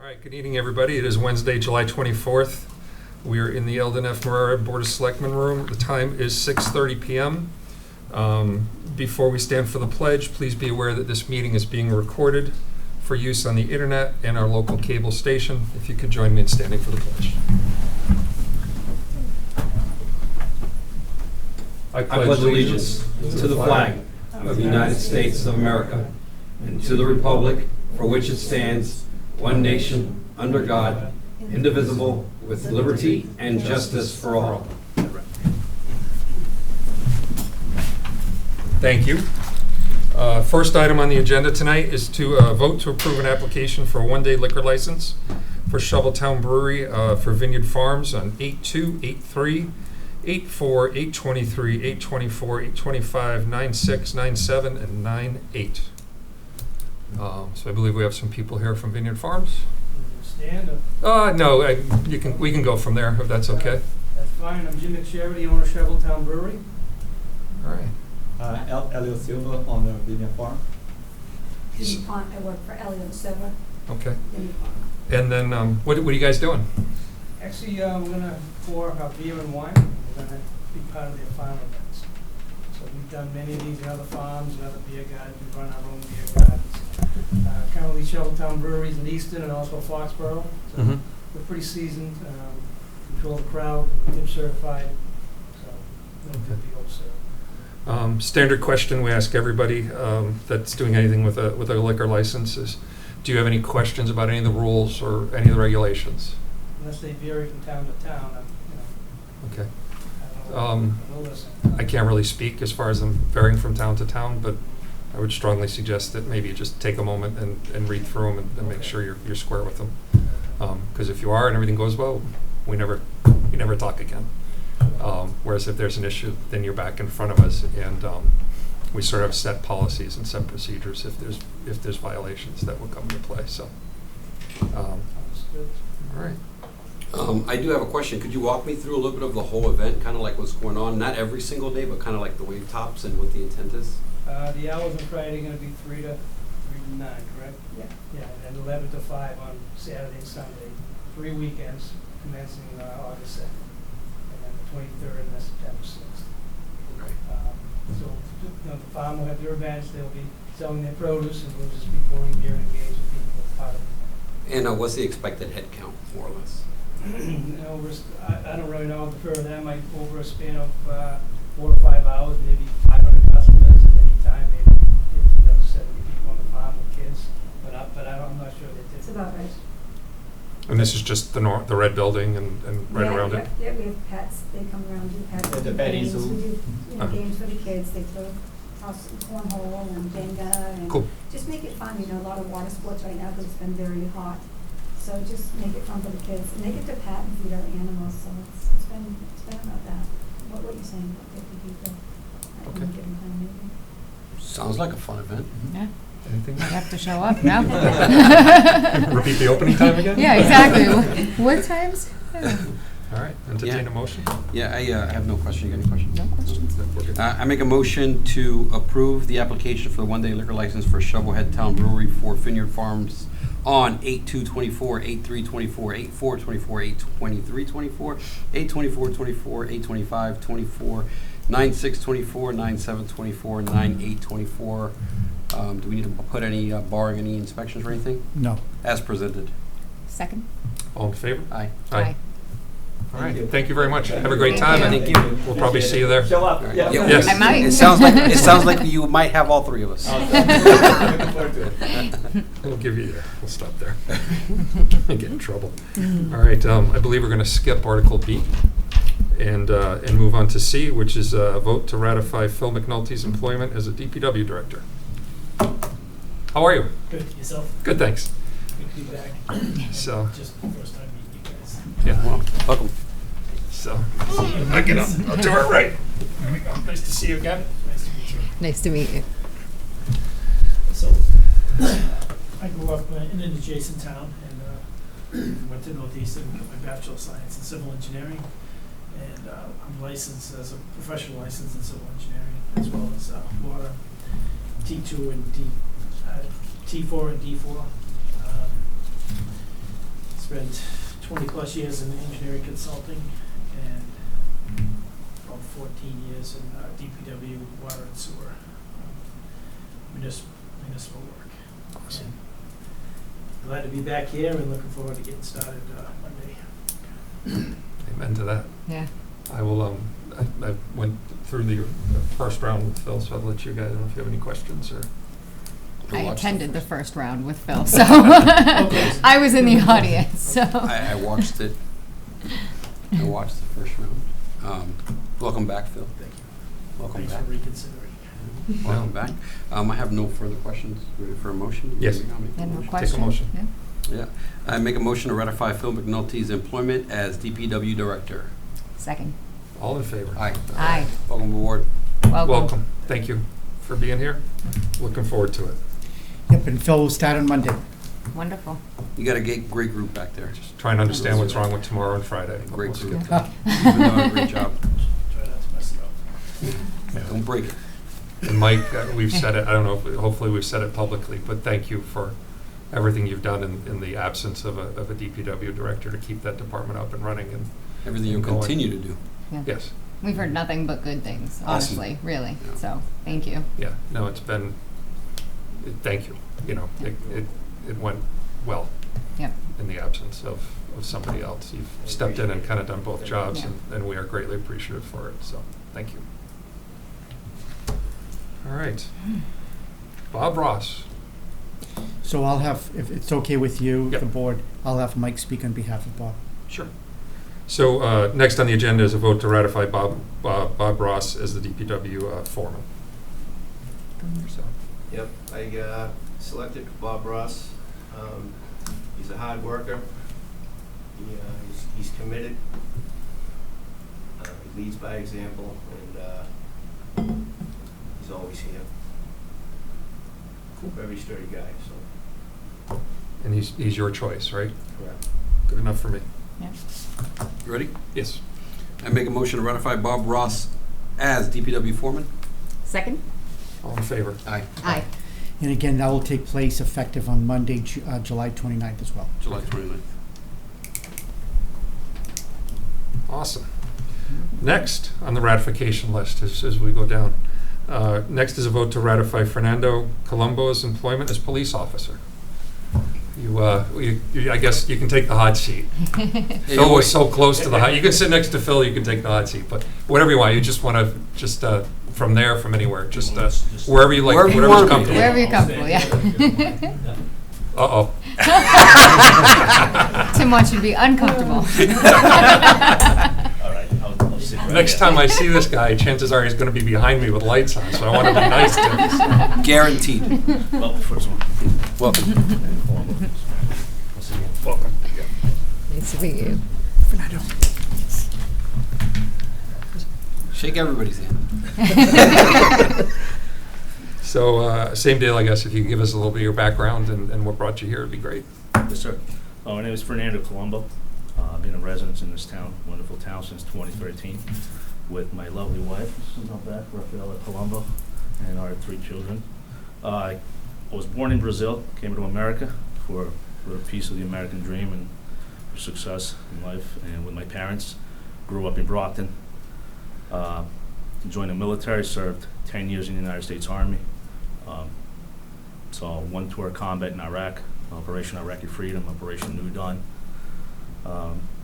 right, good evening, everybody. It is Wednesday, July 24th. We are in the Eldon F. Marrera Board of Selectmen room. The time is 6:30 p.m. Before we stand for the pledge, please be aware that this meeting is being recorded for use on the internet and our local cable station. If you could join me in standing for the pledge. I pledge allegiance to the flag of the United States of America and to the republic for which it stands, one nation, under God, indivisible, with liberty and justice for all. Thank you. First item on the agenda tonight is to vote to approve an application for a one-day liquor license for Shoveltown Brewery for Vineyard Farms on 8/2, 8/3, 8/4, 8/23, 8/24, 8/25, 9/6, 9/7, and 9/8. So I believe we have some people here from Vineyard Farms. Stand up. No, we can go from there if that's okay. That's fine. I'm Jim McSherry, owner of Shoveltown Brewery. All right. Elio Silva, owner of Vineyard Farm. I work for Elio Silva. Okay. Vineyard Farm. And then what are you guys doing? Actually, we're going to pour our beer and wine. We're going to be part of their farm events. So we've done many of these in other farms and other beer gardens. We run our own beer gardens. Currently, Shoveltown Breweries in Easton and also Foxborough. So we're pretty seasoned. Control the crowd. We're certified. So no big deal, sir. Standard question we ask everybody that's doing anything with a liquor license is, do you have any questions about any of the rules or any of the regulations? Unless they vary from town to town, Okay. I don't know. I can't really speak as far as them varying from town to town, but I would strongly suggest that maybe you just take a moment and read through them and make sure you're square with them. Because if you are and everything goes well, you never talk again. Whereas if there's an issue, then you're back in front of us, and we sort of set policies and set procedures if there's violations that will come into play. So, all right. I do have a question. Could you walk me through a little bit of the whole event, kind of like what's going on? Not every single day, but kind of like the wave tops and what the intent is? The hours on Friday are going to be 3 to 9, correct? Yeah. Yeah, and 11 to 5 on Saturday and Sunday. 3 weekends commencing August 2nd, and then the 23rd and then September 6th. Right. So the farm will have their events. They'll be selling their produce, and we'll just be pouring beer and engaging people as part of it. And what's the expected head count, more or less? I don't really know. I'll defer to them. Over a span of 4 to 5 hours, maybe 500 customers at any time, maybe 50 to 70 people on the farm with kids. But I'm not sure that It's about right. And this is just the red building and right around it? Yeah, we have pets. They come around, do pets. The We do petting games. zoo. We do games for the kids. They throw toss cornhole and Jenga and Cool. just make it fun. A lot of water sports right now because it's been very hot. So just make it fun for the kids. And they get to pat and feed our animals. So it's been about that. What you're saying, about 50 people at any given time, maybe. Sounds like a fun event. Yeah, Anything? you have to show up now. Repeat the opening time again? Yeah, exactly. What times? Yeah. All right, entertain Yeah. a motion. Yeah, I have no question. You got any questions? No questions. We're good. I make a motion to approve the application for the one-day liquor license for Shovelhead Town Brewery for Vineyard Farms on 8/2/24, 8/3/24, 8/4/24, 8/23/24, 8/24/24, 8/25/24, 9/6/24, 9/7/24, 9/8/24. Do we need to put any barring any inspections or anything? No. As presented. Second? All in favor? Aye. Aye. All right, Thank you. thank you very much. Have a great time. Thank and you. Thank you. We'll probably see you there. Show up. All right. Yeah. Yeah, Yes. I might. It sounds like you might have all three of us. Looking forward to it. We'll stop there. And get in trouble. All right, I believe we're going to skip Article B and move on to C, which is a vote to ratify Phil McNulty's employment as a DPW director. How are you? Good. Yourself? Good, thanks. Good to be back. So, Just the first time meeting you guys. yeah, Well, welcome. so I'll do it right. There we go. Nice to see you again. Nice to meet you. Nice to meet you. So, I grew up in an adjacent town and went to Northeastern, got my Bachelor of Science in Civil Engineering. And I'm licensed as a professional license in civil engineering, as well as water, T2 and T4 and D4. spent 20-plus years in engineering consulting and about 14 years in DPW, water and sewer, municipal work. Awesome. And glad to be back here and looking forward to getting started Monday. Amen to that. Yeah. I will, I went through the first round with Phil, so I'll let you guys know if you have any questions or. I watched attended the first- first round with Phil, so I was in the audience, so. I watched it. I watched the first round. Welcome back, Phil. Thank you. Welcome Thanks back. for reconsidering. Welcome back. I have no further questions. Ready for a motion? Yes. I'll make a Yeah, no motion. question. motion. Yeah. Yeah. I make a motion to ratify Phil McNulty's employment as DPW Director. Second. All in favor? Aye. Aye. Welcome aboard. Welcome. Thank you for being here. Looking forward to it. Yep, and Phil will start on Monday. Wonderful. You got a great group back there. Just trying to understand what's wrong with tomorrow and Friday. Great We'll group. skip that. You've been doing a great job. Try not to mess it up. Yeah. Don't break it. And Mike, we've said it, I don't know, hopefully we've said it publicly, but thank you for everything you've done in the absence of a DPW director to keep that department up and running. And Everything you'll Going. continue to do. Yeah. yes, We've heard nothing but good things, Awesome. honestly, really. Yeah. So, thank you. yeah, no, it's been, thank you. You know, it went well Yep. in the absence of somebody else. You've stepped in and kind of done both jobs, Yeah. and we are greatly appreciative for it, so thank you. All right. Bob Ross. So I'll have, if it's okay with you, Yep. the board, I'll have Mike speak on behalf of Bob. Sure. So next on the agenda is a vote to ratify Bob Ross as the DPW foreman. So, Yep, I selected Bob Ross. He's a hard worker. He's committed. He leads by example, and he's always here. Very sturdy guy, so. and he's your choice, right? Correct. Good enough for me. Yeah. You ready? Yes. I make a motion to ratify Bob Ross as DPW Foreman. Second? All in favor? Aye. Aye. And again, that will take place effective on Monday, July 29th as well. July 29th. Awesome. Next on the ratification list as we go down. Next is a vote to ratify Fernando Colombo's employment as police officer. I guess you can take the hot seat. Phil was so close to the hot. You can sit next to Phil. You can take the hot seat, but whatever you want. You just want to from there, from anywhere, just wherever you like, Wherever you whatever's wanna be. comfortable. Wherever you're comfortable, yeah. Uh-oh. Tim wants you to be uncomfortable. All right, I'll sit right Next there. time I see this guy, chances are he's going to be behind me with lights on, so I want to be nice to him. Guaranteed. Well, first one. Welcome. Once again. Welcome. Nice to meet you. Fernando. Shake everybody's hand. So same deal, I guess. If you could give us a little bit of your background and what brought you here, it'd be great. Yes, sir. My name is Fernando Colombo. I've been a resident in this town, wonderful town, since 2013, with my lovely wife, who's out back, Rafaela Colombo, and our 3 children. I was born in Brazil, came to America for a piece of the American dream and for success in life, and with my parents. Grew up in Brockton. Joined the military, served 10 years in the United States Army. Saw 1 tour of combat in Iraq, Operation Iraqi Freedom, Operation New Dawn.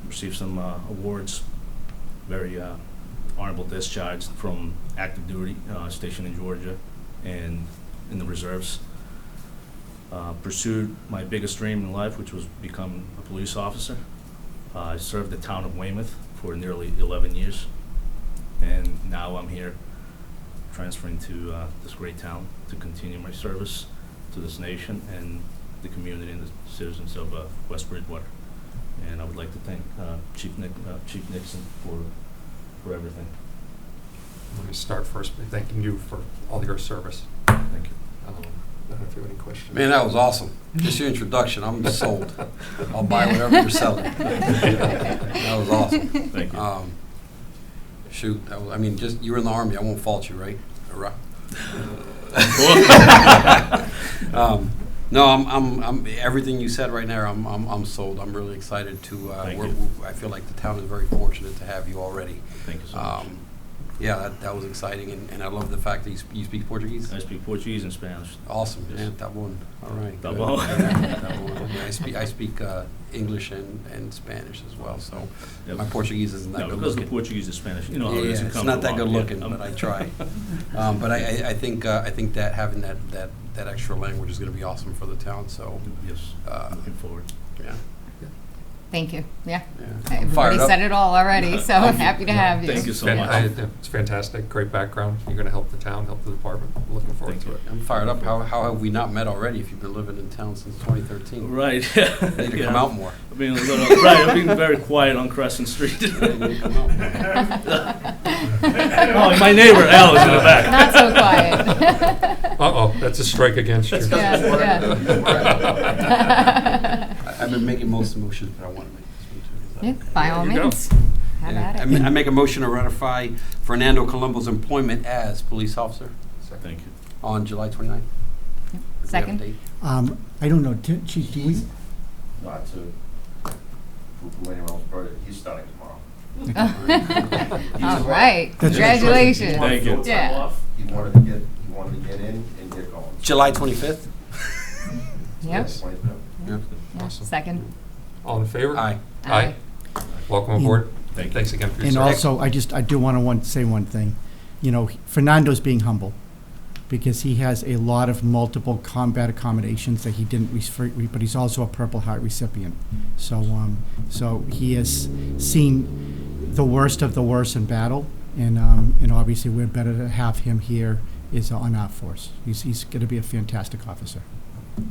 Received some awards, very honorable discharge from active duty, stationed in Georgia and in the reserves. Pursued my biggest dream in life, which was become a police officer. I served the town of Weymouth for nearly 11 years, and now I'm here transferring to this great town to continue my service to this nation and the community and the citizens of West Bridgewater. And I would like to thank Chief Nixon for everything. Let me start first by thanking you for all your service. Thank you. I don't know if you have any questions. Man, that was awesome. Just your introduction, I'm sold. I'll buy whatever you're selling. That was awesome. Thank you. Shoot, that was, I mean, just, you were in the Army, I won't fault you, right? No, I'm everything you said right now. I'm sold. I'm really excited to. Thank we're- you. I feel like the town is very fortunate to have you already. Thank you so much. Yeah, that was exciting, and I love the fact that you speak Portuguese. I speak Portuguese and Spanish. Awesome, Yes. man. That one. All right. That good. one. That one. Yeah, I speak English and Spanish as well. So Yep. my Portuguese isn't that No, good because the looking. Portuguese is Spanish. You know how Yeah, it is. You it's come not that along, good yeah. looking, but I try. But I think that having that extra language is going to be awesome for the town. So Yes, looking forward. yeah, Thank you. Yeah. yeah. I'm Everybody fired up. said it all already, so happy to have you. Thank you so Fan- much. It's fantastic, great background. You're going to help the town, help the department. Looking forward Thank to you. it. I'm fired up. How have we not met already? If you've been living in town since 2013, Right. you need to come out more. I'm being a little right. I'm being very quiet on Crescent Street. You need to come out more. Oh, my neighbor Al is in the back. Not so quiet. Uh-oh, that's a strike against you. Yeah, yeah. I've been making most motions, but I want to make this one too. Yeah, Is that okay? by all There you go. means. Have Yeah. at it. I make a motion to ratify Fernando Colombo's employment as police officer Thank you. on July 29th. Yep. Do we have a Second. date? I don't know, Chief, do we? Not to poo-poo anyone else's project, he's starting tomorrow. All right, That's congratulations. Thank you. Yeah. He wanted to get in and get going. July 25th? Yep. 25th. Yeah. Yeah. Awesome. Second. All in favor? Aye. Aye. Welcome aboard. Thank you. Thanks again for your And service. also, I do want to say one thing. You know, Fernando's being humble because he has a lot of multiple combat accommodations that he didn't but he's also a Purple Heart recipient. So he has seen the worst of the worst in battle, and obviously we're better to have him here is on our force. He's going to be a fantastic officer.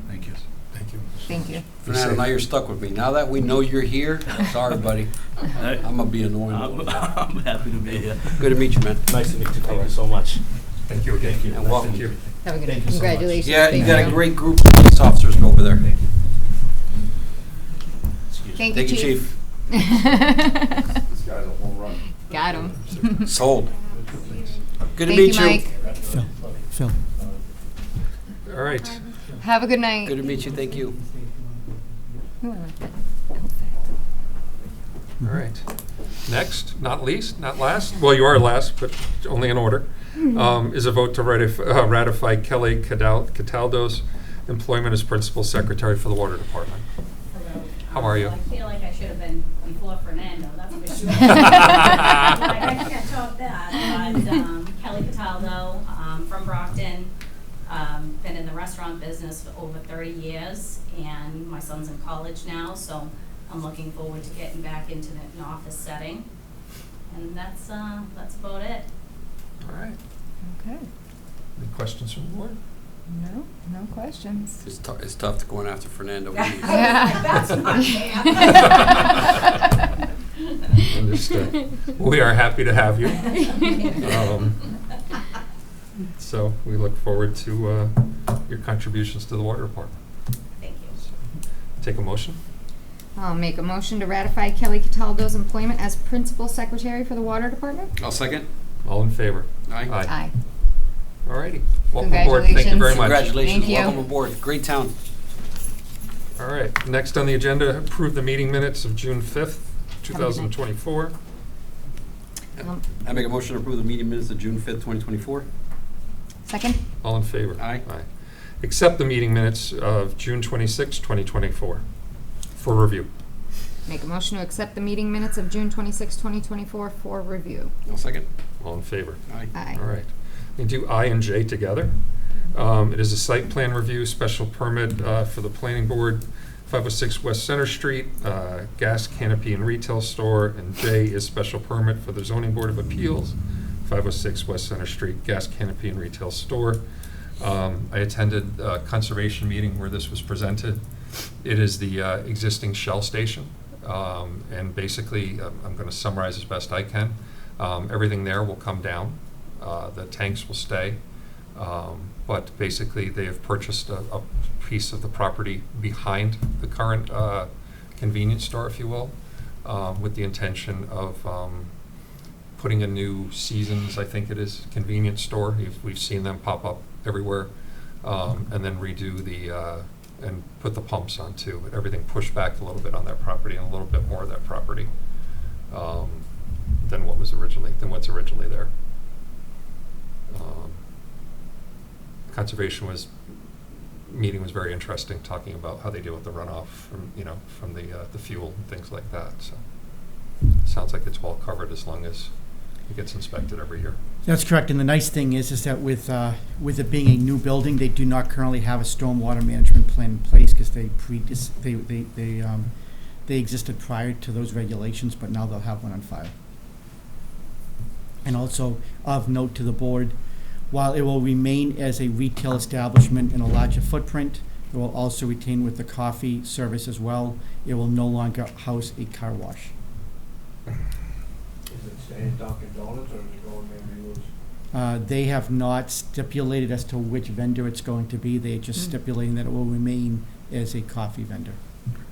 Thank you. Thank you. Thank you. Fernando, now you're stuck with me. Now that we know you're here, sorry, buddy. I'm going to be annoying. I'm happy to be here. Good to meet you, man. Nice to meet you. Thank you so much. Thank you again. And welcome. Thank you. Have a good Thank night. you so much. Congratulations. Yeah, you Thank got a great group of police officers over there. Excuse me. Thank Thank you, you, Chief. This guy's a home run. Got him. Sold. Good to Thank meet you, Mike. Phil. All right. Have a good night. Good to meet you. Thank you. Ooh, I like that. All right. Next, not least, not last, well, you are last, but only in order, is a vote to ratify Kelly Cataldo's employment as Principal Secretary for the Water Department. How are you? I feel like I should have been before Fernando, that's for sure. I can't top that, but Kelly Cataldo, from Brockton, been in the restaurant business for over 30 years, and my son's in college now, so I'm looking forward to getting back into an office setting. And that's about it. All right. Okay. Any questions from the board? No, no questions. It's tough to go in after Fernando. Yeah. That's not fair. Understood. We are happy to have you. So we look forward to your contributions to the water department. Thank you. Take a motion. I'll make a motion to ratify Kelly Cataldo's employment as Principal Secretary for the Water Department. I'll second. All in favor? Aye. Aye. All righty. Welcome aboard. Thank you very much. Congratulations. Thank you. Welcome aboard. Great town. All right. Next on the agenda, approve the meeting minutes of June 5th, 2024. I make a motion to approve the meeting minutes of June 5th, 2024. Second? All in favor? Aye. Accept the meeting minutes of June 26, 2024 for review. Make a motion to accept the meeting minutes of June 26, 2024 for review. I'll second. All in favor? Aye. Aye. All right. We do I and J together. It is a site plan review, special permit for the planning board, 506 West Center Street, gas canopy and retail store, and J is special permit for the zoning board of appeals, 506 West Center Street, gas canopy and retail store. I attended a conservation meeting where this was presented. It is the existing Shell station, and basically, I'm going to summarize as best I can. Everything there will come down. The tanks will stay, but basically they have purchased a piece of the property behind the current convenience store, if you will, with the intention of putting a new Seasons, I think it is, convenience store. We've seen them pop up everywhere, and then redo the and put the pumps on too, but everything pushed back a little bit on their property and a little bit more of that property than what's originally there. Conservation meeting was very interesting, talking about how they deal with the runoff from the fuel and things like that. So sounds like it's well covered as long as it gets inspected every year. That's correct, and the nice thing is that with it being a new building, they do not currently have a stormwater management plan in place because they existed prior to those regulations, but now they'll have one on file. And also of note to the board, while it will remain as a retail establishment in a larger footprint, it will also retain with the coffee service as well. It will no longer house a car wash. Is it staying Dunkin' Donuts or is it going maybe loose? They have not stipulated as to which vendor it's going to be. They are just stipulating that it will remain as a coffee vendor.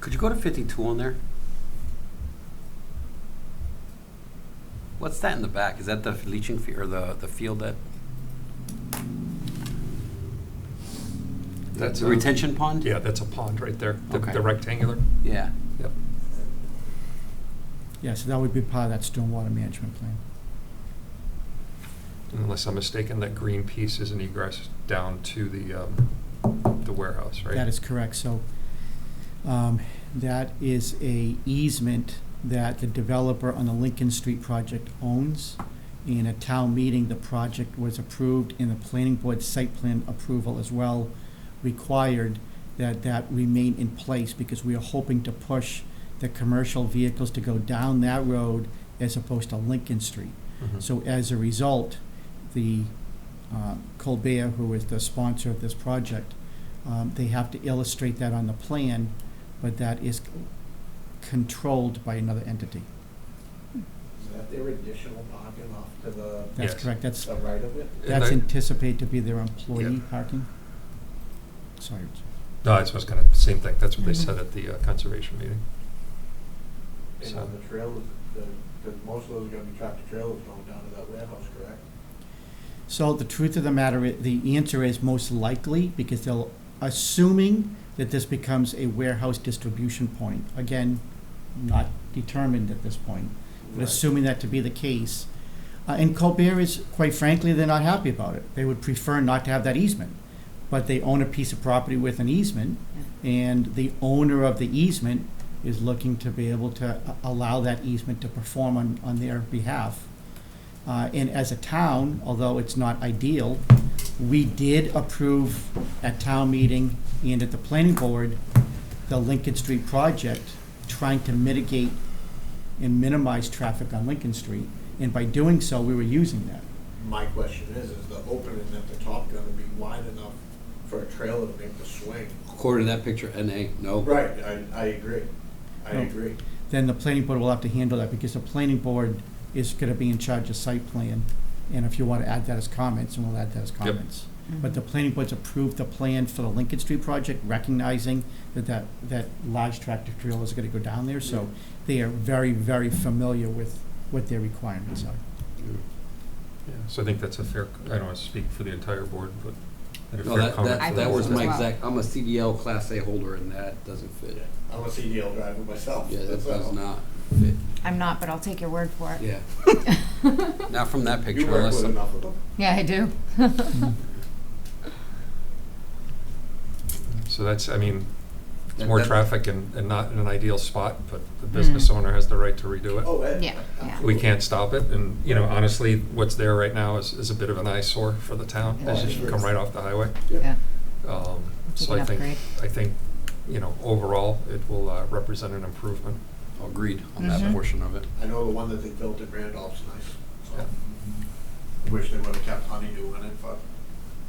Could you go to 52 on there? What's that in the back? Is that the leaching field or the field that? That's the a retention pond? Yeah, that's a pond right there, Okay. the rectangular. Yeah. Yep. Yeah, so that would be part of that stormwater management plan. Unless I'm mistaken, that green piece is an egress down to the warehouse, right? That is correct. So that is a easement that the developer on the Lincoln Street project owns. In a town meeting, the project was approved, and the planning board site plan approval as well required that remain in place because we are hoping to push the commercial vehicles to go down that road as opposed to Lincoln Street. Mhm. So as a result, the Colbert, who is the sponsor of this project, they have to illustrate that on the plan, but that is controlled by another entity. Is that their additional parking off to the That's Yes. correct. That's right of it? And That's I- anticipated to be their employee Yeah. parking? Sorry. No, it's kind of same thing. That's what they said at the conservation meeting. And So- on the trailers, because most of those are gonna be tractor trailers going down to that warehouse, correct? So the truth of the matter, the answer is most likely, because they'll, assuming that this becomes a warehouse distribution point, again, not determined at this point, but Right. assuming that to be the case, and Colbert is, quite frankly, they're not happy about it. They would prefer not to have that easement. But they own a piece of property with an easement, and the owner of the easement is looking to be able to allow that easement to perform on their behalf. And as a town, although it's not ideal, we did approve at town meeting and at the planning board the Lincoln Street project, trying to mitigate and minimize traffic on Lincoln Street. And by doing so, we were using that. My question is the opening at the top gonna be wide enough for a trailer to make the swing? According to that picture, NA, no. Right, I agree. I No. agree. Then the planning board will have to handle that, because the planning board is gonna be in charge of site plan. And if you wanna add that as comments, and we'll add that as comments. But the planning board's approved the plan for the Lincoln Street project, recognizing that large tractor trailer is gonna go down there, so they are very, very familiar with what their requirements are. Yeah, so I think that's a fair, I don't want to speak for the entire board, but a No, fair comment. I that think was so my as well. exact, I'm a CDL Class A holder and that doesn't fit. I'm a CDL driver myself. Yeah, that that's does all. not fit. I'm not, but I'll take your word for it. Yeah. Not from that You picture work unless with some, enough of them. Yeah, I do. So that's, I mean, it's That- more that- traffic and not in an ideal spot, but the business owner has the right to redo it. Oh, Yeah, yeah. We can't stop it, and, honestly, what's there right now is a bit of an eyesore for the town, as you come right off the highway. Yeah. So Take I an think, upgrade. overall, it will represent an improvement. agreed on that Mhm. portion of it. I know the one that they built in Randolph's nice, so. Yeah. I wish they would've kept honeydew in it, but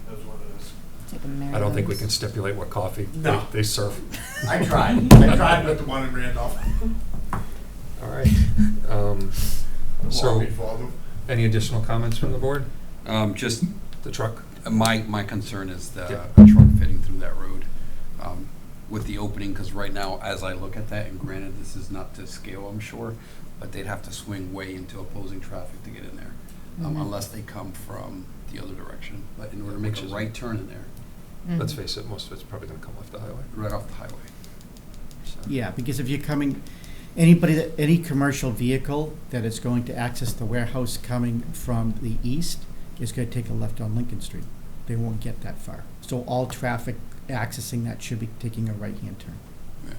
that's what it is. Take a Mary I don't think we Lou's. can stipulate what coffee No. they serve. I tried with the one in Randolph. All right. So, Walking for them. any additional comments from the board? Just, The truck? my concern is Yeah. a truck fitting through that road, with the opening, because right now, as I look at that, and granted, this is not to scale, I'm sure, but they'd have to swing way into opposing traffic to get in there, Mhm. unless they come from the other direction. But in order to make Which a is- right turn in there, let's Mhm. face it, most of it's probably gonna come off the highway. Right off the highway. So. Yeah, because if you're coming, any commercial vehicle that is going to access the warehouse coming from the east is gonna take a left on Lincoln Street. They won't get that far. So all traffic accessing that should be taking a right-hand turn. Yeah.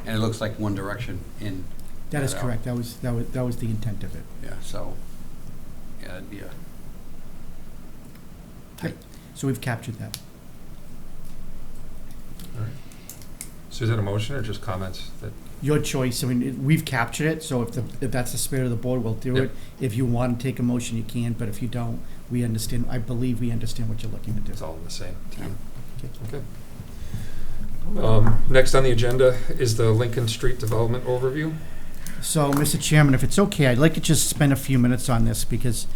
And it looks like one direction in. That is out. correct. That was the intent of it. Yeah, so, yeah, it'd be a tight. So we've captured that. All right. So is that a motion or just comments that? Your choice. I mean, we've captured it, so if that's the spirit of the board, we'll do Yep. it. If you want to take a motion, you can, but if you don't, we understand, I believe we understand what you're looking to do. It's all in the same team. Okay. Okay. Next on the agenda is the Lincoln Street Development Overview. So, Mr. Chairman, if it's okay, I'd like to just spend a few minutes on this because,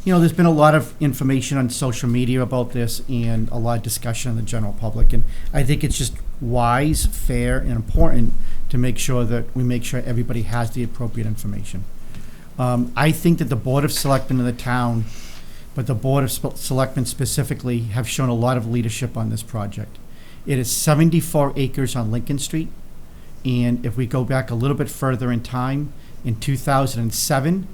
there's been a lot of information on social media about this and a lot of discussion in the general public. And I think it's just wise, fair, and important to make sure that we make sure everybody has the appropriate information. I think that the Board of Selectmen of the town, but the Board of Selectmen specifically, have shown a lot of leadership on this project. It is 74 acres on Lincoln Street. And if we go back a little bit further in time, in 2007,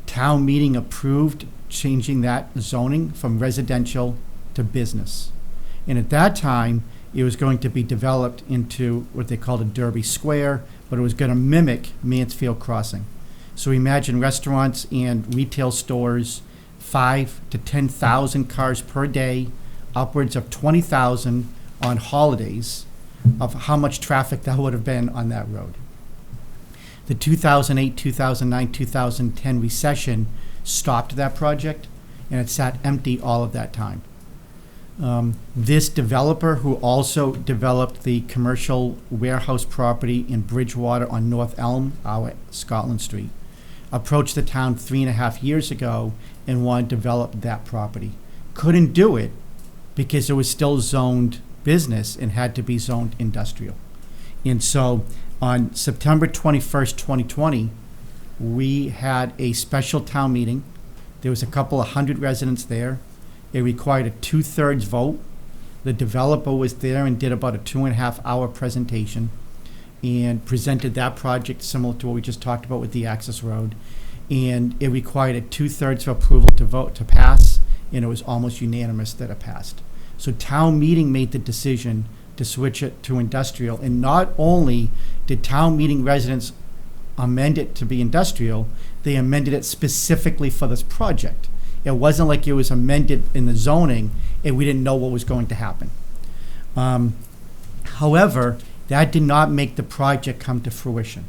town meeting approved changing that zoning from residential to business. And at that time, it was going to be developed into what they called a Derby Square, but it was going to mimic Mansfield Crossing. So imagine restaurants and retail stores, 5,000 to 10,000 cars per day, upwards of 20,000 on holidays, of how much traffic that would have been on that road. The 2008, 2009, 2010 recession stopped that project, and it sat empty all of that time. This developer, who also developed the commercial warehouse property in Bridgewater on North Elm, Scotland Street, approached the town 3.5 years ago and wanted to develop that property. Couldn't do it because it was still zoned business and had to be zoned industrial. And so on September 21st, 2020, we had a special town meeting. There was a couple of hundred residents there. It required a 2/3 vote. The developer was there and did about a 2.5-hour presentation and presented that project similar to what we just talked about with the access road. And it required a 2/3 of approval to pass, and it was almost unanimous that it passed. So town meeting made the decision to switch it to industrial, and not only did town meeting residents amend it to be industrial, they amended it specifically for this project. It wasn't like it was amended in the zoning and we didn't know what was going to happen. However, that did not make the project come to fruition.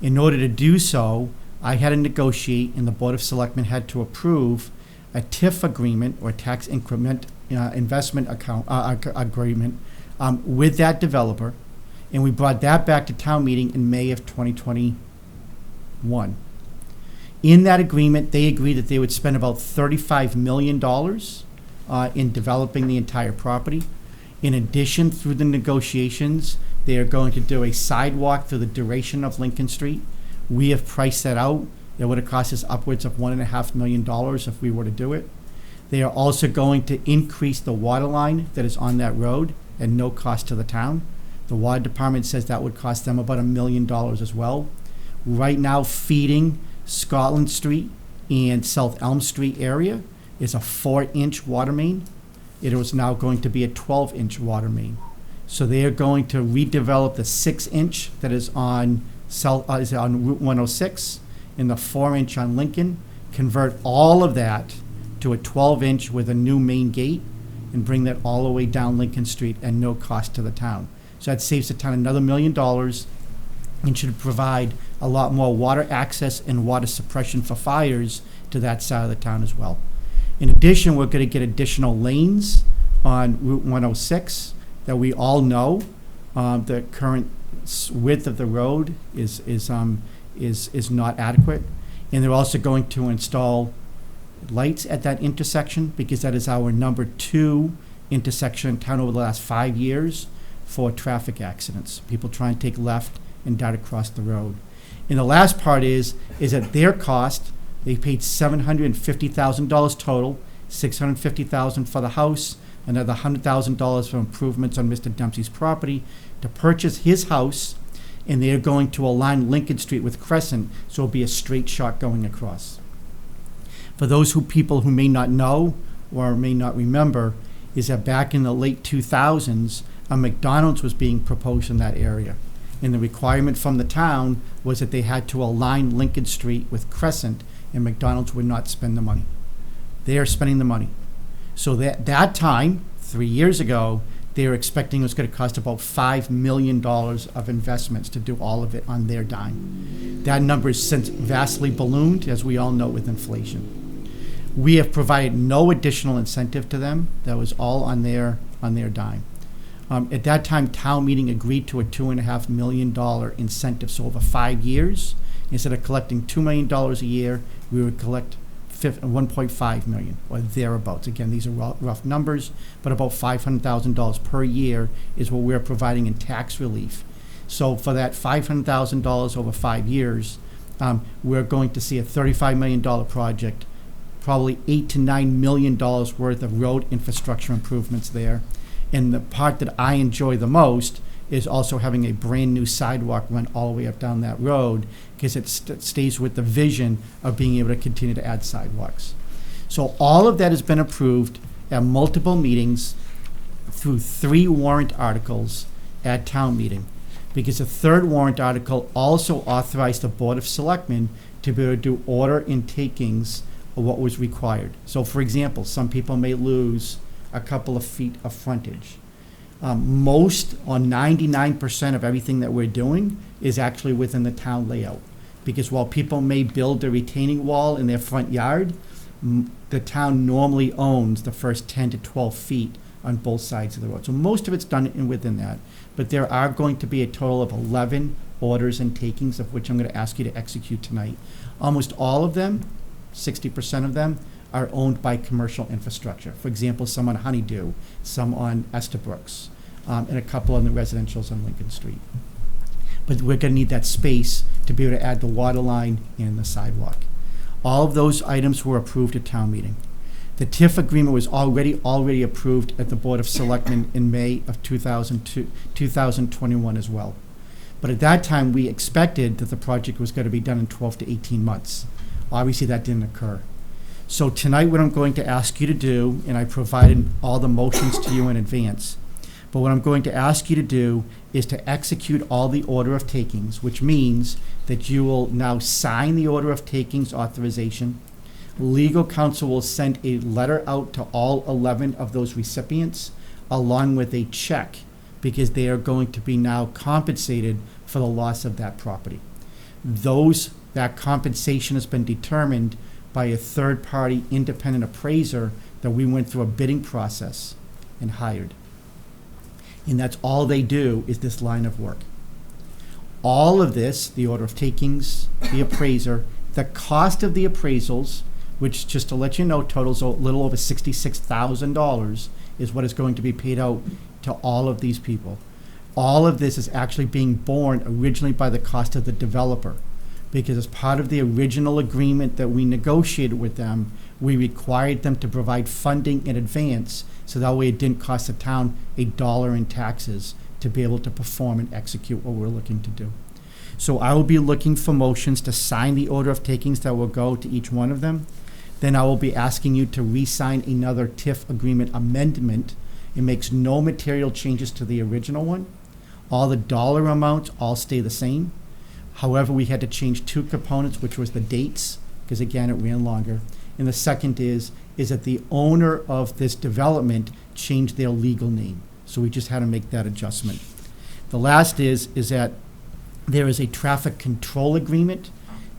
In order to do so, I had to negotiate, and the Board of Selectmen had to approve a TIF agreement, or tax increment investment account agreement, with that developer, and we brought that back to town meeting in May of 2021. In that agreement, they agreed that they would spend about $35 million in developing the entire property. In addition, through the negotiations, they are going to do a sidewalk through the duration of Lincoln Street. We have priced that out. It would have cost us upwards of $1.5 million if we were to do it. They are also going to increase the water line that is on that road at no cost to the town. The water department says that would cost them about $1 million as well. Right now, feeding Scotland Street and South Elm Street area is a 4-inch water main. It was now going to be a 12-inch water main. So they are going to redevelop the 6-inch that is on Route 106 and the 4-inch on Lincoln, convert all of that to a 12-inch with a new main gate, and bring that all the way down Lincoln Street at no cost to the town. So that saves the town another $1 million and should provide a lot more water access and water suppression for fires to that side of the town as well. In addition, we're going to get additional lanes on Route 106 that we all know the current width of the road is not adequate. And they're also going to install lights at that intersection, because that is our number 2 intersection in town over the last 5 years for traffic accidents. People try and take left and dart across the road. And the last part is at their cost, they paid $750,000 total, $650,000 for the house, another $100,000 for improvements on Mr. Dempsey's property to purchase his house, and they're going to align Lincoln Street with Crescent, so it'll be a straight shot going across. For those people who may not know or may not remember, is that back in the late 2000s, a McDonald's was being proposed in that area. And the requirement from the town was that they had to align Lincoln Street with Crescent, and McDonald's would not spend the money. They are spending the money. So that time, 3 years ago, they were expecting it was going to cost about $5 million of investments to do all of it on their dime. That number has since vastly ballooned, as we all know, with inflation. We have provided no additional incentive to them. That was all on their dime. At that time, town meeting agreed to a $2.5 million incentive. So over 5 years, instead of collecting $2 million a year, we would collect $1.5 million or thereabouts. Again, these are rough numbers, but about $500,000 per year is what we're providing in tax relief. So for that $500,000 over 5 years, we're going to see a $35 million project, probably $8 to $9 million worth of road infrastructure improvements there. And the part that I enjoy the most is also having a brand new sidewalk run all the way up down that road, because it stays with the vision of being able to continue to add sidewalks. So all of that has been approved at multiple meetings through 3 warrant articles at town meeting, because the 3rd warrant article also authorized the Board of Selectmen to be able to do order and takings of what was required. So for example, some people may lose a couple of feet of frontage. Most, or 99% of everything that we're doing is actually within the town layout. Because while people may build a retaining wall in their front yard, the town normally owns the first 10 to 12 feet on both sides of the road. So most of it's done within that. But there are going to be a total of 11 orders and takings, of which I'm going to ask you to execute tonight. Almost all of them, 60% of them, are owned by commercial infrastructure. For example, some on Honeydew, some on Estabrooks, and a couple on the residentials on Lincoln Street. But we're going to need that space to be able to add the water line and the sidewalk. All of those items were approved at town meeting. The TIF agreement was already approved at the Board of Selectmen in May of 2021 as well. But at that time, we expected that the project was going to be done in 12 to 18 months. Obviously, that didn't occur. So tonight, what I'm going to ask you to do, and I provided all the motions to you in advance, but what I'm going to ask you to do is to execute all the order of takings, which means that you will now sign the order of takings authorization. Legal counsel will send a letter out to all 11 of those recipients, along with a check, because they are going to be now compensated for the loss of that property. That compensation has been determined by a third-party independent appraiser that we went through a bidding process and hired. And that's all they do, is this line of work. All of this, the order of takings, the appraiser, the cost of the appraisals, which, just to let you know, totals a little over $66,000, is what is going to be paid out to all of these people. All of this is actually being borne originally by the cost of the developer, because as part of the original agreement that we negotiated with them, we required them to provide funding in advance, so that way it didn't cost the town $1 in taxes to be able to perform and execute what we're looking to do. So I will be looking for motions to sign the order of takings that will go to each one of them. Then I will be asking you to re-sign another TIF agreement amendment. It makes no material changes to the original one. All the dollar amounts all stay the same. However, we had to change 2 components, which was the dates, because again, it ran longer. And the second is that the owner of this development changed their legal name. So we just had to make that adjustment. The last is that there is a traffic control agreement.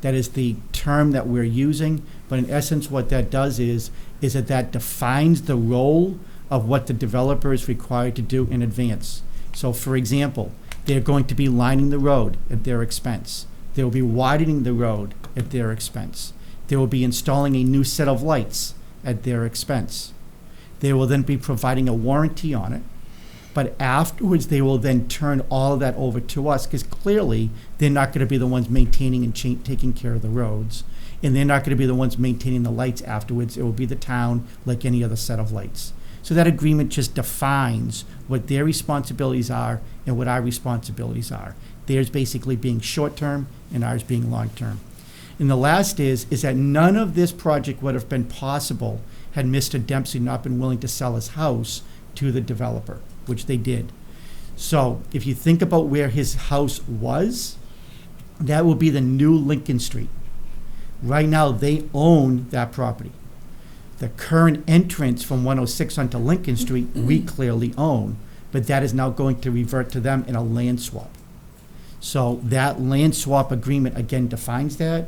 That is the term that we're using. But in essence, what that does is that defines the role of what the developer is required to do in advance. So for example, they're going to be lining the road at their expense. They will be widening the road at their expense. They will be installing a new set of lights at their expense. They will then be providing a warranty on it. But afterwards, they will then turn all of that over to us, because clearly they're not going to be the ones maintaining and taking care of the roads. And they're not going to be the ones maintaining the lights afterwards. It will be the town, like any other set of lights. So that agreement just defines what their responsibilities are and what our responsibilities are. Theirs basically being short-term and ours being long-term. And the last is that none of this project would have been possible had Mr. Dempsey not been willing to sell his house to the developer, which they did. So if you think about where his house was, that will be the new Lincoln Street. Right now, they own that property. The current entrance from 106 onto Lincoln Street, we clearly own, but that is now going to revert to them in a land swap. So that land swap agreement, again, defines that,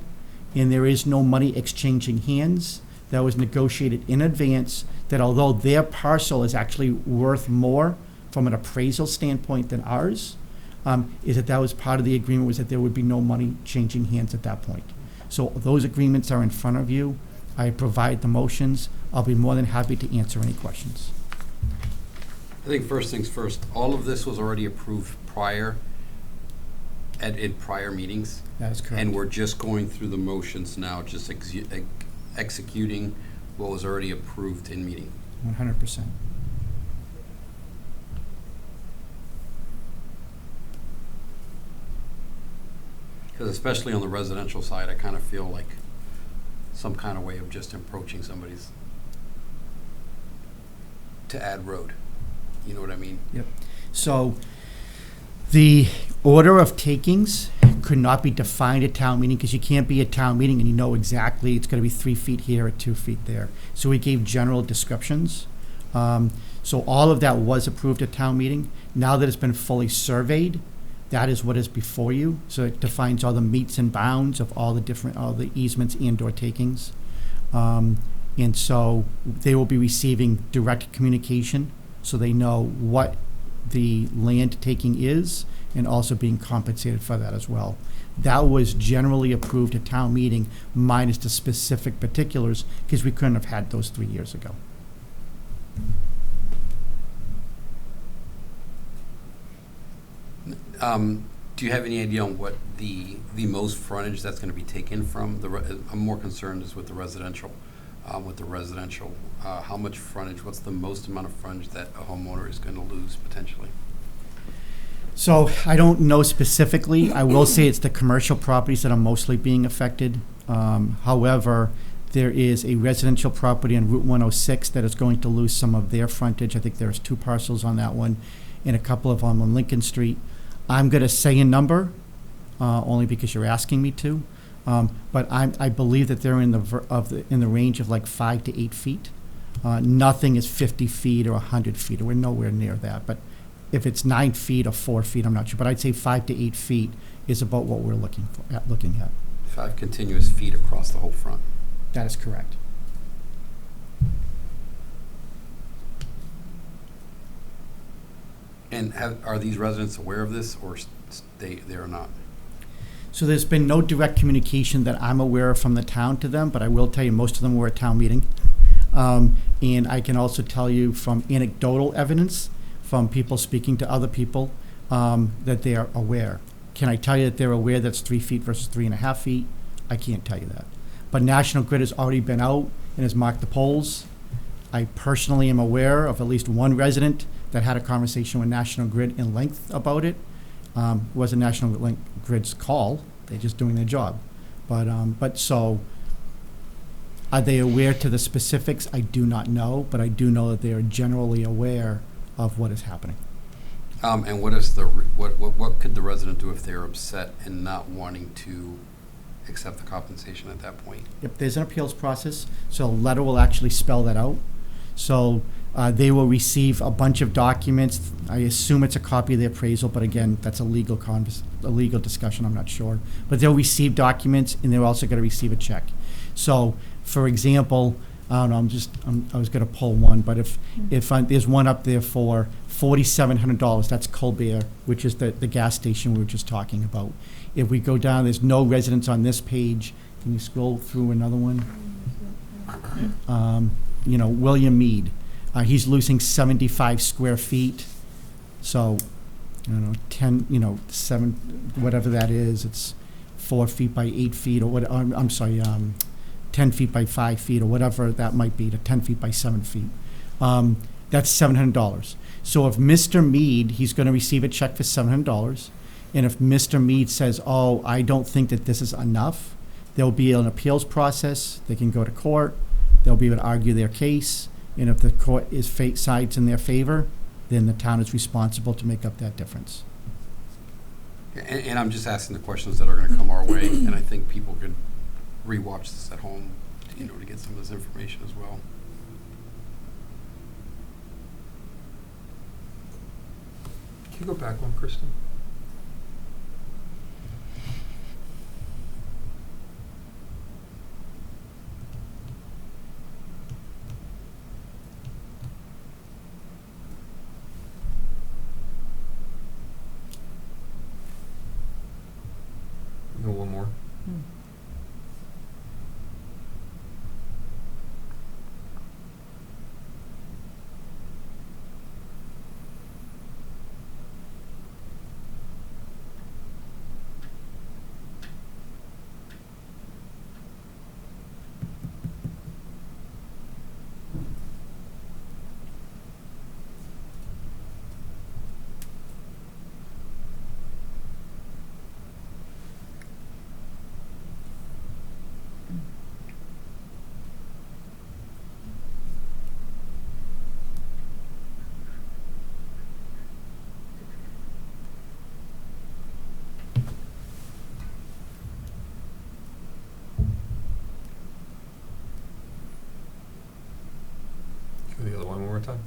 and there is no money exchanging hands. That was negotiated in advance, that although their parcel is actually worth more from an appraisal standpoint than ours, is that was part of the agreement, was that there would be no money changing hands at that point. So those agreements are in front of you. I provide the motions. I'll be more than happy to answer any questions. I think first things first, all of this was already approved prior, in prior meetings. That is correct. And we're just going through the motions now, just executing what was already approved in meeting. 100%. Because especially on the residential side, I kind of feel like some kind of way of just approaching somebody's to add road. You know what I mean? Yep. So the order of takings could not be defined at town meeting, because you can't be at town meeting and you know exactly it's going to be 3 feet here or 2 feet there. So we gave general descriptions. So all of that was approved at town meeting. Now that it's been fully surveyed, that is what is before you. So it defines all the meets and bounds of all the easements and/or takings. And so they will be receiving direct communication, so they know what the land taking is, and also being compensated for that as well. That was generally approved at town meeting, minus the specific particulars, because we couldn't have had those 3 years ago. Do you have any idea on what the most frontage that's going to be taken from? I'm more concerned is with the residential. How much frontage, what's the most amount of frontage that a homeowner is going to lose potentially? So I don't know specifically. I will say it's the commercial properties that are mostly being affected. However, there is a residential property on Route 106 that is going to lose some of their frontage. I think there's 2 parcels on that one, and a couple of them on Lincoln Street. I'm going to say a number, only because you're asking me to, but I believe that they're in the range of like 5 to 8 feet. Nothing is 50 feet or 100 feet. We're nowhere near that. But if it's 9 feet or 4 feet, I'm not sure. But I'd say 5 to 8 feet is about what we're looking at. 5 continuous feet across the whole front. That is correct. And are these residents aware of this, or they are not? So there's been no direct communication that I'm aware of from the town to them, but I will tell you most of them were at town meeting. And I can also tell you from anecdotal evidence, from people speaking to other people, that they are aware. Can I tell you that they're aware that's 3 feet versus 3.5 feet? I can't tell you that. But National Grid has already been out and has marked the poles. I personally am aware of at least one resident that had a conversation with National Grid in length about it. It wasn't National Grid's call. They're just doing their job. But so, are they aware to the specifics? I do not know, but I do know that they are generally aware of what is happening. And what is what could the resident do if they're upset and not wanting to accept the compensation at that point? Yep, there's an appeals process, so a letter will actually spell that out. So they will receive a bunch of documents. I assume it's a copy of the appraisal, but again, that's a legal discussion, I'm not sure. But they'll receive documents, and they're also going to receive a check. So, for example, I don't know, I was going to pull one, but if there's one up there for $4,700, that's Colbert, which is the gas station we were just talking about. If we go down, there's no residents on this page. Can you scroll through another one? William Mead. He's losing 75 square feet. So, 7, whatever that is, it's 4 feet by 8 feet, or what, 10 feet by 5 feet, or whatever that might be, to 10 feet by 7 feet. That's $700. So if Mr. Mead, he's gonna receive a check for $700, and if Mr. Mead says, oh, I don't think that this is enough, there'll be an appeals process, they can go to court, they'll be able to argue their case, and if the court sides in their favor, then the town is responsible to make up that difference. And I'm just asking the questions that are gonna come our way, and I think people could rewatch this at home, you know, to get some of this information as well. Can you go back one, Kristen? Go one more. Do the other one more time.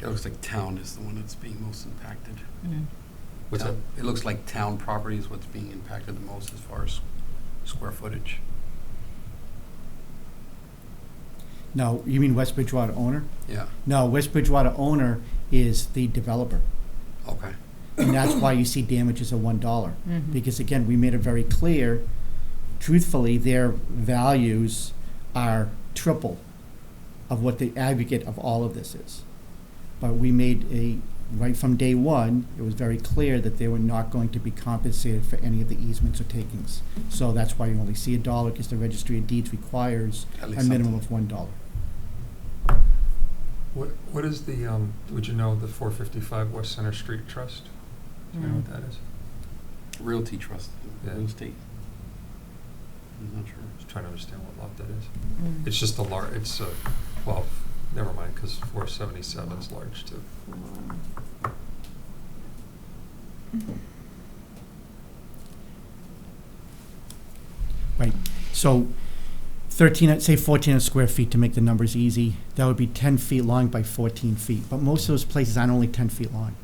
It looks like town is the one that's being most impacted. What's that? It looks like town property is what's being impacted the most as far as square footage. No, you mean West Bridgewater owner? Yeah, No, West Bridgewater owner is the developer. okay. And that's why you see damages of $1. Mhm. Because again, we made it very clear, truthfully, their values are triple of what the aggregate of all of this is. But we made right from day one, it was very clear that they were not going to be compensated for any of the easements or takings. So that's why you only see $1, because the Registry of Deeds requires At a least minimum something. of $1. What is the, would you know, the 455 West Center Street Trust? Do you know what that is? Realty trust, Yeah. real estate. I'm not sure. Just trying to understand what lot that is. It's just a it's, well, never mind, because 477 is large too. Right, so 1400 square feet to make the numbers easy, that would be 10 feet long by 14 feet. But most of those places aren't only 10 feet long,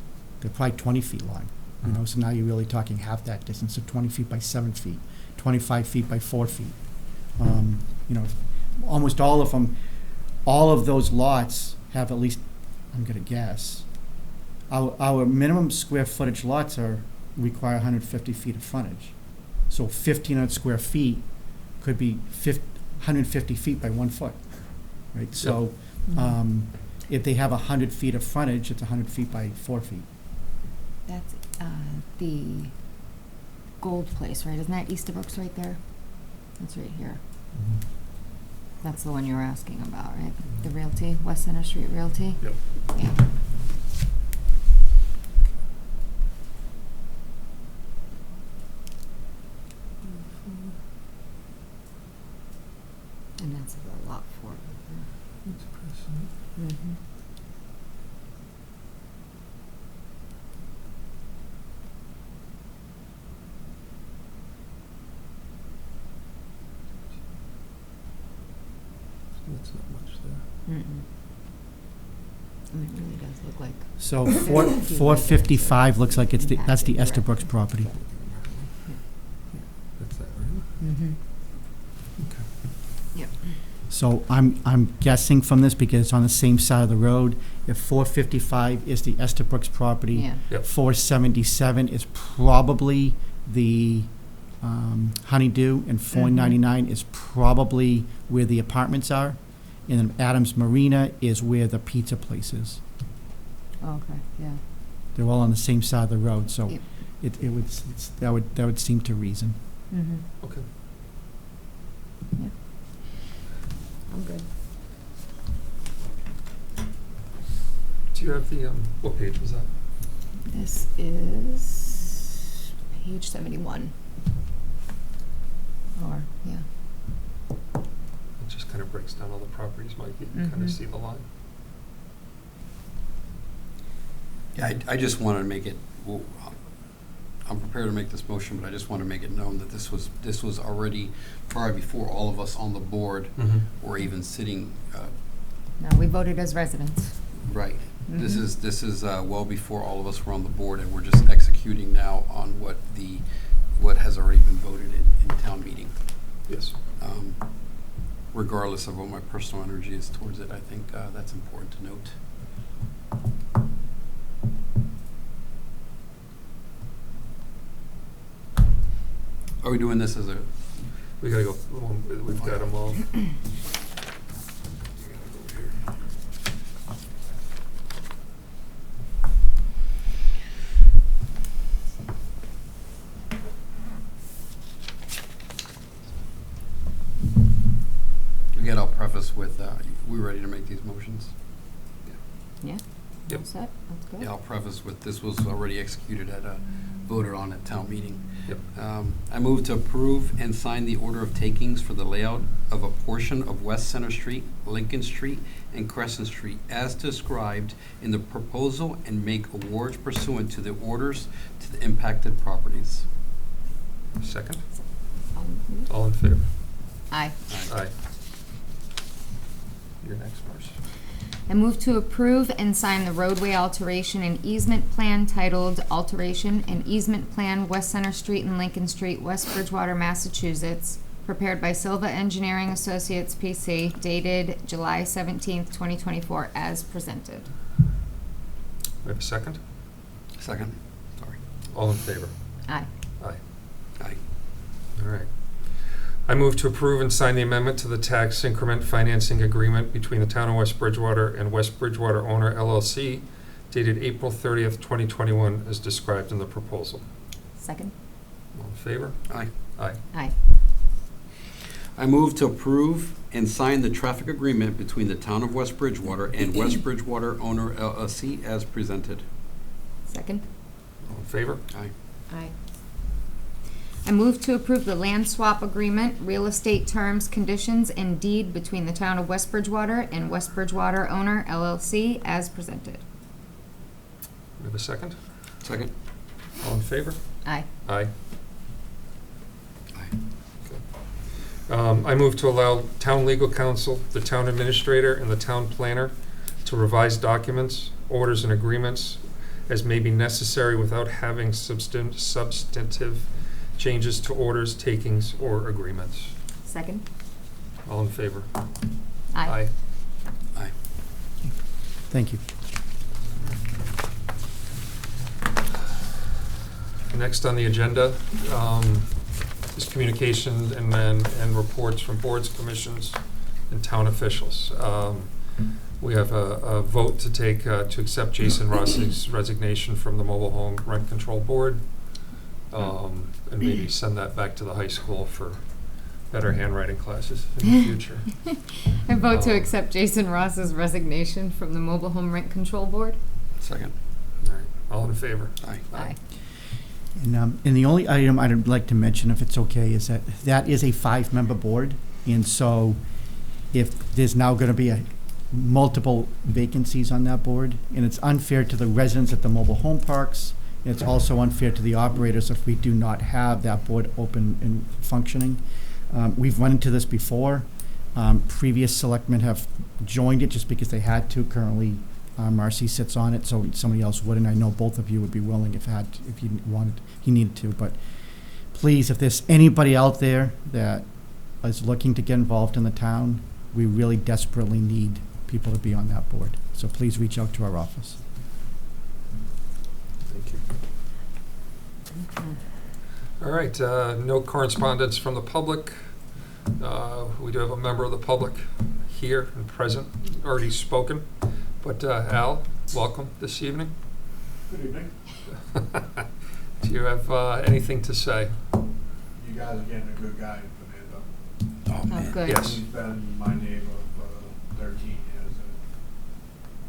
they're probably 20 feet long. You know, so now you're really talking half that distance, so 20 feet by 7 feet, 25 feet by 4 feet. You know, almost all of them, all of those lots have at least, I'm gonna guess, our minimum square footage lots require 150 feet of frontage. So 1,500 square feet could be 150 feet by 1 foot, right? So, if they have 100 feet of frontage, it's 100 feet by 4 feet. That's the Gold Place, right? Isn't that Easterbrooks right there? That's right here. That's the one you were asking about, right? The Realty, West Center Street Realty? Yep. Yeah. And that's the lot 4. Mm-hmm. That's not much there. Mm-mm. And it really does look like. So 455 looks like that's the Estabrooks property. That's that, right? Mm-hmm. Okay. Yep. So I'm guessing from this, because it's on the same side of the road, if 455 is the Estabrooks property, Yeah. Yep. 477 is probably the Honeydew, and 499 is probably where the apartments are, and then Adams Marina is where the pizza place is. Oh, okay, yeah. They're all on the same side of the road, so Yep. that would seem to reason. Mm-hmm. Okay. I'm good. Do you have the, what page was that? This is page 71. Or, yeah. It just kind of breaks down all the properties, Mike, you can kind Mhm. of see the line. Yeah, I just wanted to make it, well, I'm prepared to make this motion, but I just want to make it known that this was already prior before all of us on the board were even sitting, No, we voted as residents. right. This Mhm. is well before all of us were on the board, and we're just executing now on what has already been voted in town meeting. Yes. Regardless of what my personal energy is towards it, I think that's important to note. Are we doing this as a, We gotta go, we've got them all. again, I'll preface with, we ready to make these motions? Yeah? Yep. All set? That's good. Yeah, I'll preface with, this was already executed voted on at town meeting. Yep. I move to approve and sign the order of takings for the layout of a portion of West Center Street, Lincoln Street, and Crescent Street as described in the proposal and make awards pursuant to the orders to the impacted properties. Second? Um, All in favor? Aye. Aye. You're next, Marcy. I move to approve and sign the roadway alteration and easement plan titled Alteration and Easement Plan West Center Street and Lincoln Street, West Bridgewater, Massachusetts, prepared by Silva Engineering Associates, P.C., dated July 17th, 2024, as presented. We have a second? Second. Sorry. All in favor? Aye. Aye. Aye. All right. I move to approve and sign the amendment to the tax increment financing agreement between the town of West Bridgewater and West Bridgewater Owner LLC dated April 30th, 2021, as described in the proposal. Second. All in favor? Aye. Aye. Aye. I move to approve and sign the traffic agreement between the town of West Bridgewater and West Bridgewater Owner LLC as presented. Second. All in favor? Aye. Aye. I move to approve the land swap agreement, real estate terms, conditions, and deed between the town of West Bridgewater and West Bridgewater Owner LLC as presented. We have a second? Second. All in favor? Aye. Aye. Aye. I move to allow town legal counsel, the town administrator, and the town planner to revise documents, orders, and agreements as may be necessary without having substantive changes to orders, takings, or agreements. Second. All in favor? Aye. Aye. Thank you. Next on the agenda is communication and reports from boards, commissions, and town officials. We have a vote to take to accept Jason Rossi's resignation from the Mobile Home Rent Control Board, and maybe send that back to the high school for better handwriting classes in the future. I vote to accept Jason Ross's resignation from the Mobile Home Rent Control Board. Second. All right, all in favor? Aye. Aye. And the only item I'd like to mention, if it's okay, is that is a 5-member board. And so if there's now going to be multiple vacancies on that board, and it's unfair to the residents at the mobile home parks, and it's also unfair to the operators if we do not have that board open and functioning. We've run into this before. Previous selectmen have joined it just because they had to. Currently, Marcy sits on it, so somebody else would, and I know both of you would be willing if you needed to. But please, if there's anybody out there that is looking to get involved in the town, we really desperately need people to be on that board. So please reach out to our office. Thank you. All right, no correspondence from the public. We do have a member of the public here and present, already spoken. But Al, welcome this evening. Good evening. Do you have anything to say? You guys are getting a good guy in Fernando. Oh, man. good. Yes. He's been my neighbor for 13 years.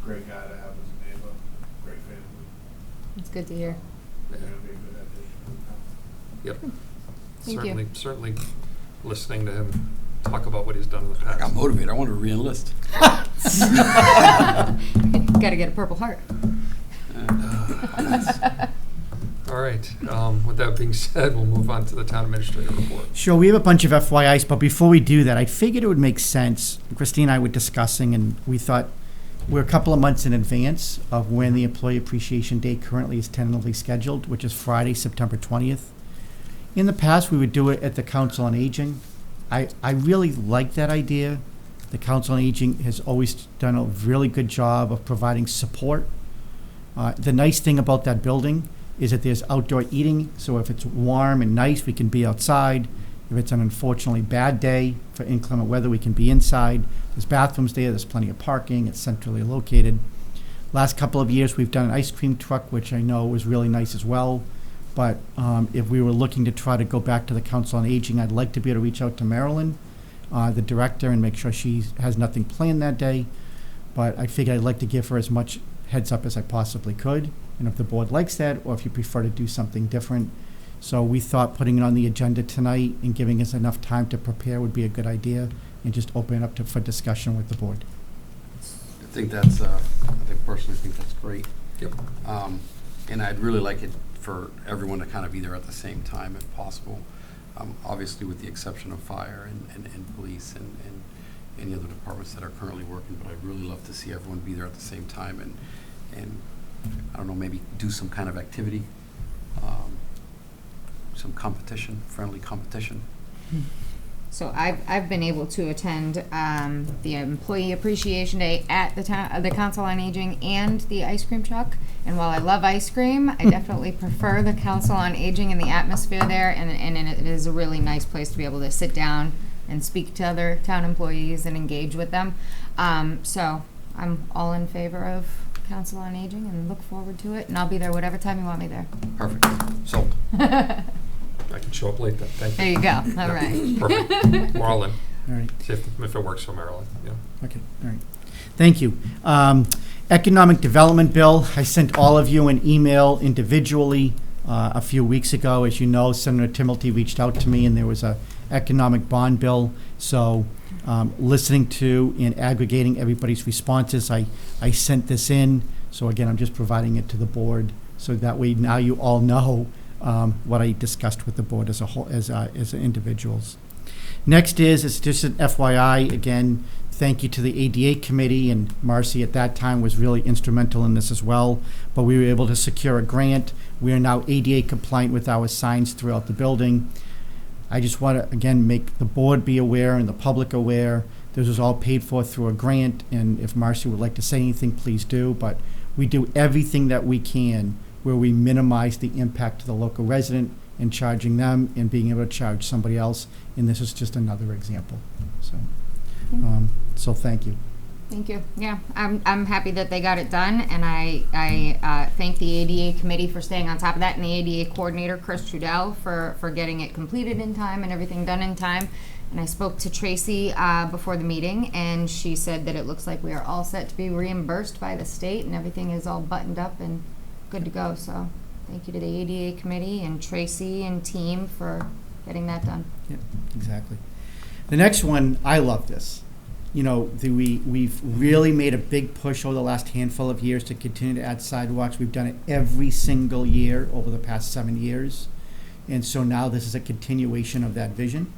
A great guy to have as a neighbor. great family. It's good to hear. They're gonna be a good addition to the town. Yep. Thank you. Certainly listening to him talk about what he's done in the I past. got motivated. I wanted to re-enlist. Gotta get a Purple Heart. All right, with that being said, we'll move on to the town administrator report. Sure, we have a bunch of FYIs, but before we do that, I figured it would make sense. Christine and I were discussing, and we thought we're a couple of months in advance of when the Employee Appreciation Day currently is tentatively scheduled, which is Friday, September 20th. In the past, we would do it at the Council on Aging. I really like that idea. The Council on Aging has always done a really good job of providing support. The nice thing about that building is that there's outdoor eating, so if it's warm and nice, we can be outside. If it's an unfortunately bad day for inclement weather, we can be inside. There's bathrooms there's plenty of parking, it's centrally located. Last couple of years, we've done an ice cream truck, which I know was really nice as well. But if we were looking to try to go back to the Council on Aging, I'd like to be able to reach out to Marilyn, the director, and make sure she has nothing planned that day. But I figured I'd like to give her as much heads up as I possibly could. And if the board likes that, or if you prefer to do something different. So we thought putting it on the agenda tonight and giving us enough time to prepare would be a good idea, and just open it up for discussion with the board. I think personally think that's great. Yep. And I'd really like it for everyone to kind of be there at the same time if possible. Obviously with the exception of fire and police and any other departments that are currently working, but I'd really love to see everyone be there at the same time and I don't know, maybe do some kind of activity, some competition, friendly competition. So I've been able to attend the Employee Appreciation Day at the Council on Aging and the ice cream truck. And while I love ice cream, I definitely prefer the Council on Aging and the atmosphere there. And it is a really nice place to be able to sit down and speak to other town employees and engage with them. So I'm all in favor of Council on Aging and look forward to it. And I'll be there whatever time you want me there. Perfect. Sold. I can show up late then, thank you. There you go. All Yeah, right. Perfect. We're all in. All right. See if it works for Maryland, yeah. Okay, all right. Thank you. Economic Development Bill, I sent all of you an email individually a few weeks ago. As you know, Senator Timilty reached out to me, and there was a economic bond bill. So listening to and aggregating everybody's responses, I sent this in. So again, I'm just providing it to the board, so that way now you all know what I discussed with the board as a whole, as individuals. Next is just an FYI, again, thank you to the ADA committee, and Marcy at that time was really instrumental in this as well, but we were able to secure a grant. We are now ADA compliant with our signs throughout the building. I just want to, again, make the board be aware and the public aware. This was all paid for through a grant, and if Marcy would like to say anything, please do, but we do everything that we can where we minimize the impact to the local resident in charging them and being able to charge somebody else, and this is just another example. So thank you. Thank you. Yeah, I'm happy that they got it done, and I thank the ADA committee for staying on top of that, and the ADA coordinator, Chris Trudell, for getting it completed in time and everything done in time. And I spoke to Tracy before the meeting, and she said that it looks like we are all set to be reimbursed by the state, and everything is all buttoned up and good to go. So thank you to the ADA committee and Tracy and team for getting that done. Yeah, exactly. The next one, I love this. You know, we've really made a big push over the last handful of years to continue to add sidewalks. We've done it every single year over the past 7 years. And so now this is a continuation of that vision.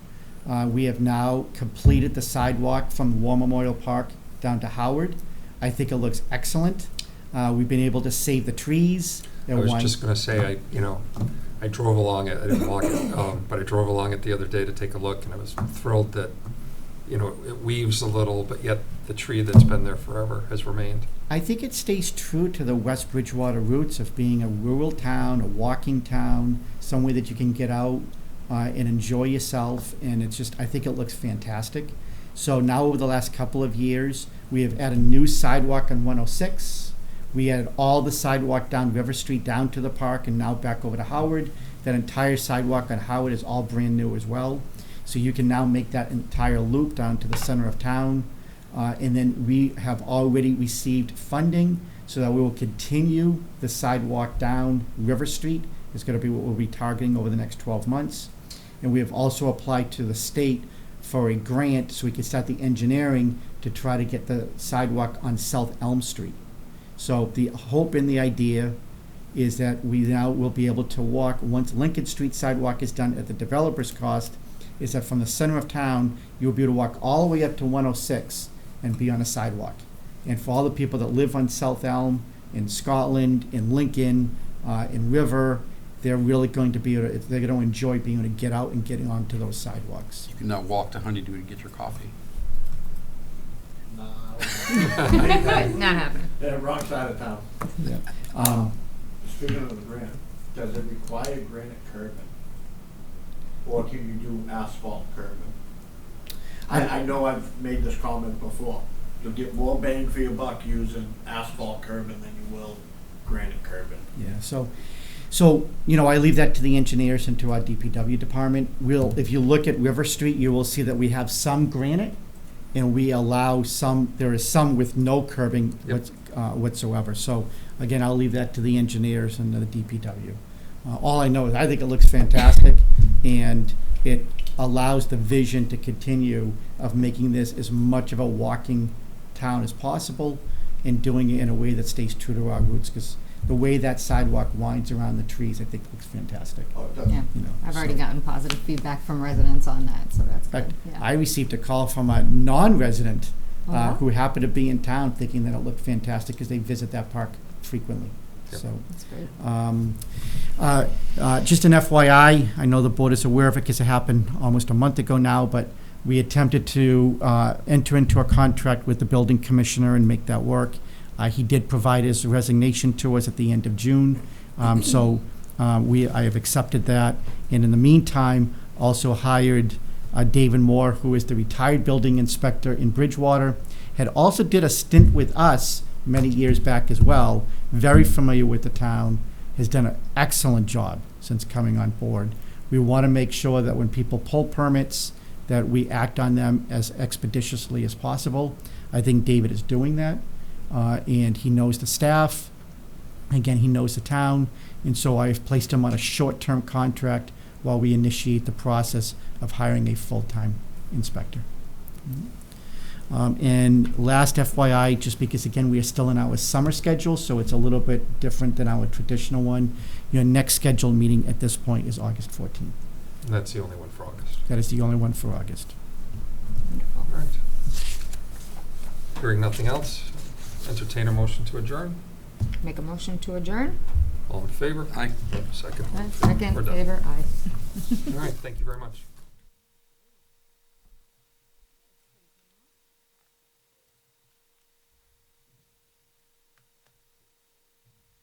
We have now completed the sidewalk from War Memorial Park down to Howard. I think it looks excellent. We've been able to save the trees. I was just going to say, I drove along it. I didn't walk it, but I drove along it the other day to take a look, and I was thrilled that, it weaves a little, but yet the tree that's been there forever has remained. I think it stays true to the West Bridgewater roots of being a rural town, a walking town, somewhere that you can get out and enjoy yourself, and it's just, I think it looks fantastic. So now over the last couple of years, we have added a new sidewalk on 106. We added all the sidewalk down River Street down to the park and now back over to Howard. That entire sidewalk on Howard is all brand new as well. So you can now make that entire loop down to the center of town. And then we have already received funding so that we will continue the sidewalk down River Street. It's gonna be what we'll be targeting over the next 12 months. And we have also applied to the state for a grant so we can start the engineering to try to get the sidewalk on South Elm Street. So the hope and the idea is that we now will be able to walk, once Lincoln Street sidewalk is done at the developer's cost, is that from the center of town, you'll be able to walk all the way up to 106 and be on a sidewalk. And for all the people that live on South Elm, in Scotland, in Lincoln, in River, they're really going to be able to, they're going to enjoy being able to get out and getting onto those sidewalks. You can now walk to Honeydew to get your coffee. Nah. Not happening. Yeah, wrong side of town. Yeah. Speaking of the grant, does it require granite curbing? Or can you do asphalt curbing? I know I've made this comment before. You'll get more bang for your buck using asphalt curbing than you will granite curbing. Yeah, so, you know, I leave that to the engineers and to our DPW department. If you look at River Street, you will see that we have some granite, and we allow some, there is some with no curbing whatsoever. So, again, I'll leave that to the engineers and the DPW. All I know is I think it looks fantastic, and it allows the vision to continue of making this as much of a walking town as possible and doing it in a way that stays true to our roots, because the way that sidewalk winds around the trees, I think looks fantastic. Oh, it does. Yeah, You know, I've already so- gotten positive feedback from residents on that, so that's In fact, good, yeah. I received a call from a non-resident Uh-huh. who happened to be in town thinking that it looked fantastic because they visit that park frequently. Yep. So, That's great. just an FYI, I know the board is aware of it because it happened almost a month ago now, but we attempted to enter into a contract with the building commissioner and make that work. He did provide his resignation to us at the end of June, so I have accepted that. And in the meantime, also hired David Moore, who is the retired building inspector in Bridgewater, had also did a stint with us many years back as well, very familiar with the town, has done an excellent job since coming on board. We want to make sure that when people pull permits, that we act on them as expeditiously as possible. I think David is doing that, and he knows the staff. Again, he knows the town, and so I've placed him on a short-term contract while we initiate the process of hiring a full-time inspector. And last FYI, just because, again, we are still in our summer schedule, so it's a little bit different than our traditional one. Your next scheduled meeting at this point is August 14th. And that's the only one for August. That is the only one for August. Wonderful. All right. Hearing nothing else, entertain a motion to adjourn. Make a motion to adjourn? All in favor? Aye. Second. Second, We're done. favor, aye. All right, thank you very much.